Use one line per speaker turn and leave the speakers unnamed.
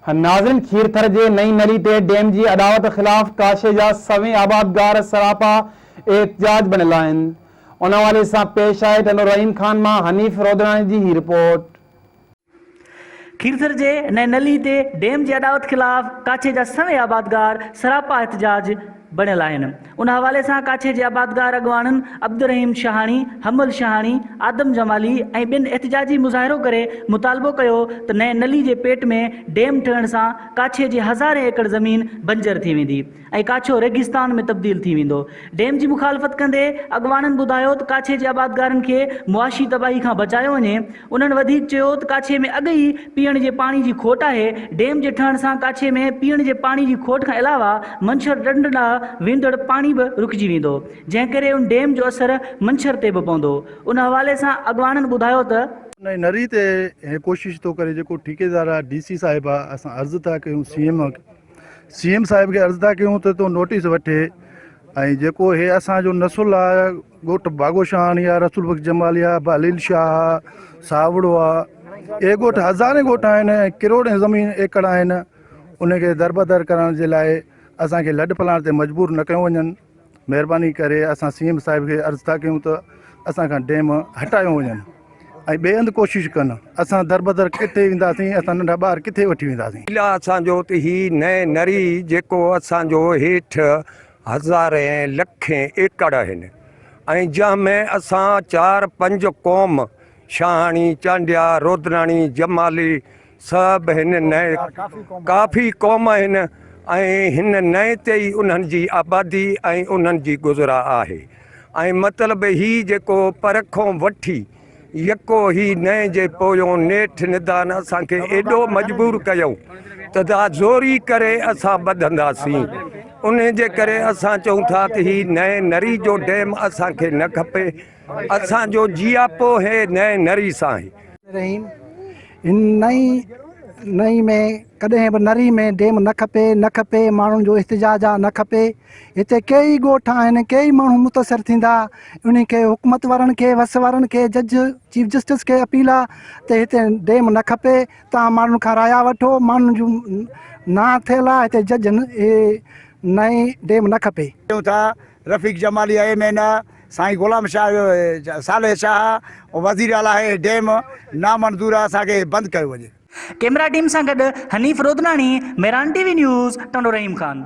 नाज़रीन, खीरथर जे नई नली ते डैम जी अदावत खिलाफ काशे जा सवें आबादगार सरापा एहतजाज बनियल आहिनि। उन हवाले सां पेश आहे टंडो रहीम खान मां हनीफ रोदरानी जी ही रिपोर्ट।
खीरथर जे नए नली ते डैम जी अदावत खिलाफ काछे जा सवें आबादगार सरापा एहतजाज बनियल आहिनि। उन हवाले सां काछे जे आबादगार अॻवाननि अब्दुर्रहीम शाहाणी, हमल शाहाणी, आदम जमाली ऐं ॿिनि एहतजाजी मुज़ाहिरो करे मुतालबो कयो त नए नली जे पेट में डैम ठहण सां काछे जी हज़ारे एकड़ ज़मीन बंजर थी वेंदी ऐं काछो रेगिस्तान में तब्दील थी वेंदो। डैम जी मुखालफ़त कंदे अॻवाननि ॿुधायो त काछे जे आबादगारनि खे मुआशी तबाही खां बचायो वञे। उन्हनि वधीक चयो त काछे में अॻ ई पीअण जे पाणी जी खोट आहे। डैम जे ठहण सां काछे में पीअण जे पाणी जी खोट खां अलावा मंछर ॾंड ॾांहुं वेंदड़ पाणी बि रुकिजी वेंदो, जंहिं करे उन डैम जो असर मंछर ते बि पवंदो। उन हवाले सां अॻवाननि ॿुधायो त
नई नरी ते कोशिश थो करे जेको ठेकेदार आहे DC साहिब आहे, असां अर्ज़ु था कयूं CM साहिब खे अर्ज़ु था कयूं त तो नोटिस वठे ऐं जेको हे असांजो नसुल आहे ॻोठ बागो शाहानी आहे, रसूल बख़्श जमाली आहे, बालील शाह आहे, सावड़ो आहे, ए ॻोठ हज़ारे ॻोठ आहिनि ऐं किरोड़े ज़मीन एकड़ आहिनि। उनखे दरबदर करण जे लाइ असांखे लॾ पलाण ते मजबूर न कयो वञनि। महिरबानी करे असां CM साहिब खे अर्ज़ु था कयूं त असांखां डैम हटायो वञनि ऐं ॿिए हंधि कोशिशि कनि। असां दरबदर किथे वेंदासीं, असां नंढा ॿार किथे वठी वेंदासीं।
असांजो त ही नए नरी जेको असांजो हेठि हज़ारे लखे एकड़ आहिनि ऐं जंहिंमें असां 4-5 क़ौम शाहाणी, चांडिया, रोदराणी, जमाली सभु हिन नए काफ़ी क़ौम आहिनि ऐं हिन नए ते ई उन्हनि जी आबादी ऐं उन्हनि जी गुज़रा आहे। ऐं मतिलबु ही जेको परखों वठी यको ही नए जे पोयों नेठि निदान असांखे एॾो मजबूर कयूं त ज़ोरी करे असां ॿधंदासीं। उन जे करे असां चऊं था त ही नए नरी जो डैम असांखे न खपे। असांजो जियापो हे नए नरी सां आहे।
नई में कॾहिं बि नरी में डैम न खपे माण्हुनि जो एहतजाज आहे, न खपे। हिते कई ॻोठ आहिनि, कई माण्हू मुतासिर थींदा। उन खे हुकूमत वारनि खे, वस वारनि खे, चीफ जस्टिस खे अपील आहे त हिते डैम न खपे। तव्हां माण्हुनि खां राया वठो, माण्हुनि जूं ना थियल आहे हिते जज नए डैम न खपे।
था रफ़ीक जमाली MN, साईं गुलाम शाह, साले शाह, वज़ीर आला है डैम नामंजूर आहे, असांखे बंदि कयो वञे।
कैमरा टीम सां गॾु हनीफ रोदनानी, मेरान TV न्यूज़, टंडो रहीम खान।